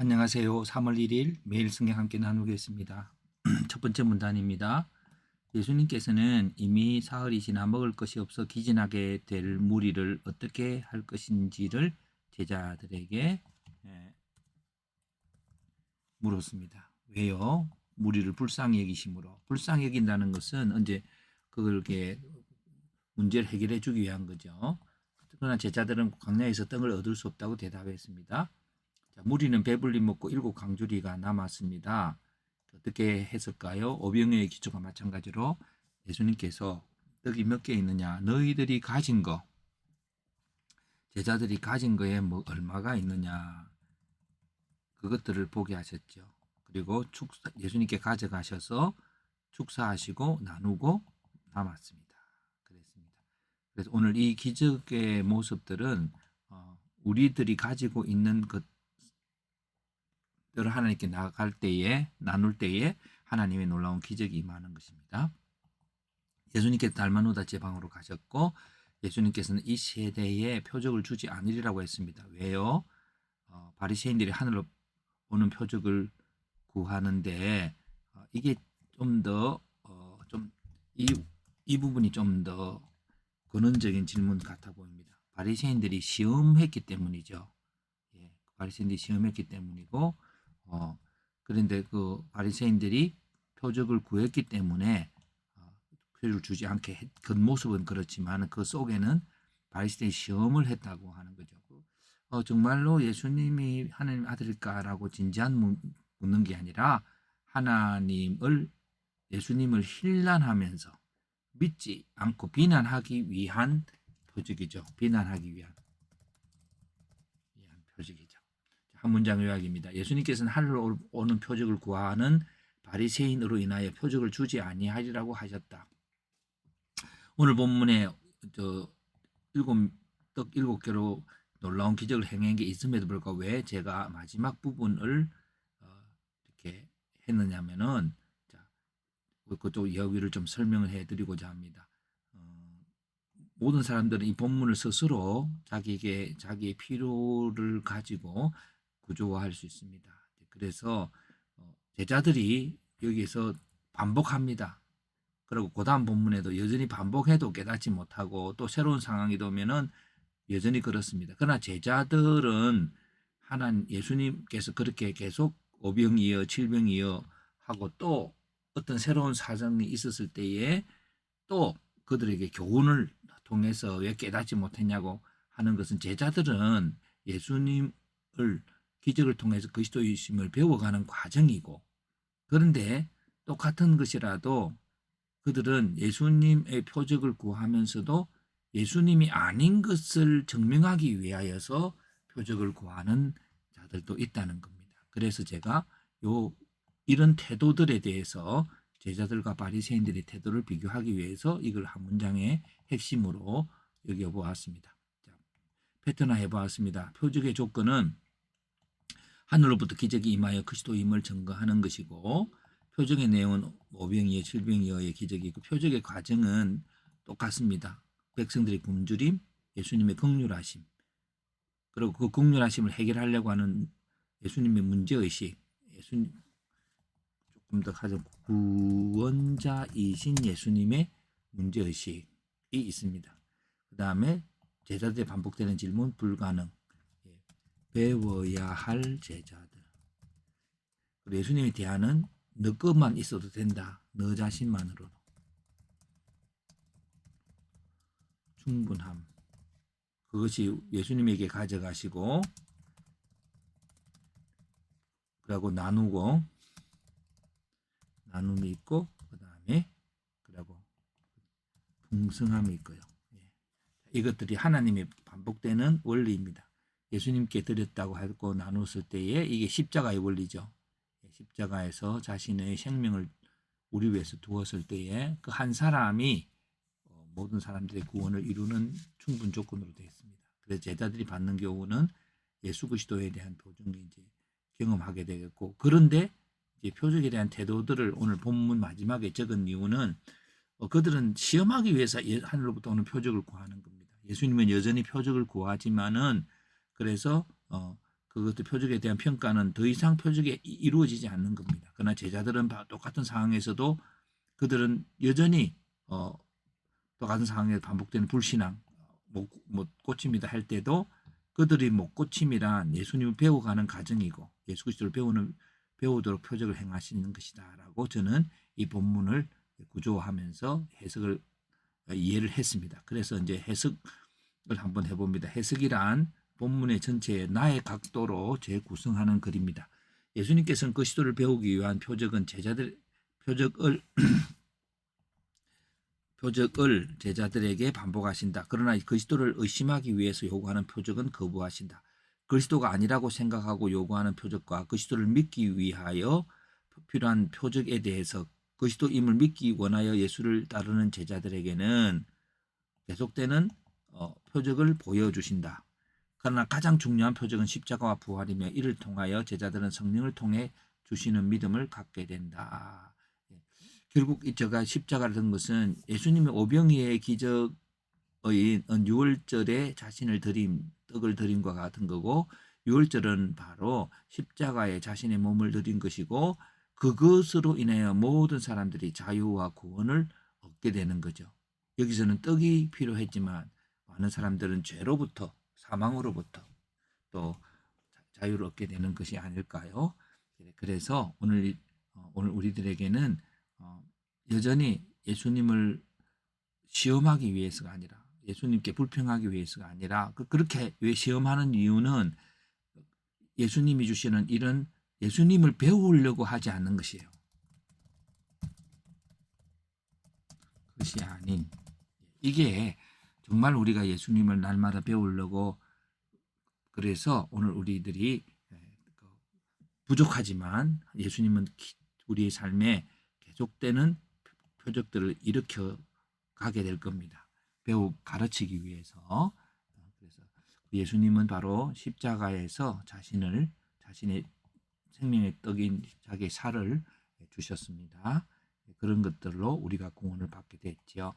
안녕하세요. 3월 1일 매일 성경 함께 나누겠습니다. 첫 번째 문단입니다. 예수님께서는 이미 사흘이 지나 먹을 것이 없어 기진하게 될 무리를 어떻게 할 것인지를 제자들에게 물었습니다. 왜요? 무리를 불쌍히 여기심으로. 불쌍히 여긴다는 것은 언제 그렇게 문제를 해결해 주기 위한 거죠. 그러나 제자들은 광야에서 떡을 얻을 수 없다고 대답했습니다. 자, 무리는 배불리 먹고 7강주리가 남았습니다. 어떻게 했을까요? 오병이어의 기초가 마찬가지로 예수님께서 떡이 몇 개 있느냐, 너희들이 가진 거, 제자들이 가진 거에 뭐 얼마가 있느냐, 그것들을 보게 하셨죠. 그리고 예수님께 가져가셔서 축사하시고 나누고 남았습니다. 그랬습니다. 그래서 오늘 이 기적의 모습들은 우리들이 가지고 있는 것들을 하나님께 나갈 때에, 나눌 때에 하나님의 놀라운 기적이 임하는 것입니다. 예수님께서 달마누다 지방으로 가셨고 예수님께서는 이 세대에 표적을 주지 않으리라고 했습니다. 왜요? 바리새인들이 하늘로 보는 표적을 구하는데 이게 좀 더 이 부분이 좀 더 근원적인 질문 같아 보입니다. 바리새인들이 시험했기 때문이죠. 예, 바리새인들이 시험했기 때문이고 그런데 그 바리새인들이 표적을 구했기 때문에 표적을 주지 않게 겉모습은 그렇지만 그 속에는 바리새인들이 시험을 했다고 하는 거죠. 정말로 예수님이 하나님 아들일까라고 진지한 묻는 게 아니라 예수님을 힐난하면서 믿지 않고 비난하기 위한 표적이죠. 비난하기 위한 표적이죠. 한 문장 요약입니다. 예수님께서는 하늘로 오는 표적을 구하는 바리새인으로 인하여 표적을 주지 아니하리라고 하셨다. 오늘 본문에 떡 7개로 놀라운 기적을 행한 게 있음에도 불구하고 왜 제가 마지막 부분을 이렇게 했느냐면은 그쪽 여기를 좀 설명을 해드리고자 합니다. 모든 사람들은 이 본문을 스스로 자기의 필요를 가지고 구조화할 수 있습니다. 그래서 제자들이 여기에서 반복합니다. 그리고 그 다음 본문에도 여전히 반복해도 깨닫지 못하고 또 새로운 상황이 오면은 여전히 그렇습니다. 그러나 제자들은 예수님께서 그렇게 계속 오병이어 칠병이어 하고 또 어떤 새로운 사정이 있었을 때에 또 그들에게 교훈을 통해서 왜 깨닫지 못했냐고 하는 것은 제자들은 예수님을 기적을 통해서 그리스도이심을 배워가는 과정이고 그런데 똑같은 것이라도 그들은 예수님의 표적을 구하면서도 예수님이 아닌 것을 증명하기 위하여서 표적을 구하는 자들도 있다는 겁니다. 그래서 제가 이런 태도들에 대해서 제자들과 바리새인들의 태도를 비교하기 위해서 이걸 한 문장의 핵심으로 여겨보았습니다. 패턴화 해보았습니다. 표적의 조건은 하늘로부터 기적이 임하여 그리스도임을 증거하는 것이고 표적의 내용은 오병이어 칠병이어의 기적이고 표적의 과정은 똑같습니다. 백성들의 굶주림, 예수님의 긍휼하심, 그리고 그 긍휼하심을 해결하려고 하는 예수님의 문제의식, 조금 더 가장 구원자이신 예수님의 문제의식이 있습니다. 그 다음에 제자들의 반복되는 질문, 불가능, 배워야 할 제자들. 그리고 예수님의 대안은 너 것만 있어도 된다. 너 자신만으로도. 충분함. 그것이 예수님에게 가져가시고 그리고 나눔이 있고 그 다음에 그리고 풍성함이 있고요. 이것들이 하나님의 반복되는 원리입니다. 예수님께 드렸다고 하고 나눴을 때에 이게 십자가의 원리죠. 십자가에서 자신의 생명을 우리 위해서 두었을 때에 그 한 사람이 모든 사람들의 구원을 이루는 충분 조건으로 되어 있습니다. 그래서 제자들이 받는 경우는 예수 그리스도에 대한 표적을 이제 경험하게 되겠고 그런데 이제 표적에 대한 태도들을 오늘 본문 마지막에 적은 이유는 그들은 시험하기 위해서 하늘로부터 오는 표적을 구하는 겁니다. 예수님은 여전히 표적을 구하지만은 그래서 그것도 표적에 대한 평가는 더 이상 표적에 이루어지지 않는 겁니다. 그러나 제자들은 똑같은 상황에서도 그들은 여전히 똑같은 상황에 반복되는 불신앙, 못 고칩니다 할 때도 그들이 못 고침이란 예수님을 배워가는 과정이고 예수 그리스도를 배우도록 표적을 행하시는 것이다라고 저는 이 본문을 구조하면서 해석을 이해를 했습니다. 그래서 이제 해석을 한번 해봅니다. 해석이란 본문의 전체에 나의 각도로 재구성하는 글입니다. 예수님께서는 그리스도를 배우기 위한 표적을 제자들에게 반복하신다. 그러나 그리스도를 의심하기 위해서 요구하는 표적은 거부하신다. 그리스도가 아니라고 생각하고 요구하는 표적과 그리스도를 믿기 위하여 필요한 표적에 대해서 그리스도임을 믿기 원하여 예수를 따르는 제자들에게는 계속되는 표적을 보여주신다. 그러나 가장 중요한 표적은 십자가와 부활이며 이를 통하여 제자들은 성령을 통해 주시는 믿음을 갖게 된다. 결국 제가 십자가를 든 것은 예수님의 오병이의 기적의 유월절에 자신을 떡을 드림과 같은 거고 유월절은 바로 십자가에 자신의 몸을 드린 것이고 그것으로 인하여 모든 사람들이 자유와 구원을 얻게 되는 거죠. 여기서는 떡이 필요했지만 많은 사람들은 죄로부터 사망으로부터 또 자유를 얻게 되는 것이 아닐까요? 그래서 오늘 우리들에게는 여전히 예수님을 시험하기 위해서가 아니라 예수님께 불평하기 위해서가 아니라 그렇게 왜 시험하는 이유는 예수님이 주시는 이런 예수님을 배우려고 하지 않는 것이에요. 그것이 아닌 이게 정말 우리가 예수님을 날마다 배우려고 그래서 오늘 우리들이 부족하지만 예수님은 우리의 삶에 계속되는 표적들을 일으켜 가게 될 겁니다. 가르치기 위해서. 그래서 예수님은 바로 십자가에서 자신의 생명의 떡인 자기의 살을 주셨습니다. 그런 것들로 우리가 구원을 받게 됐지요.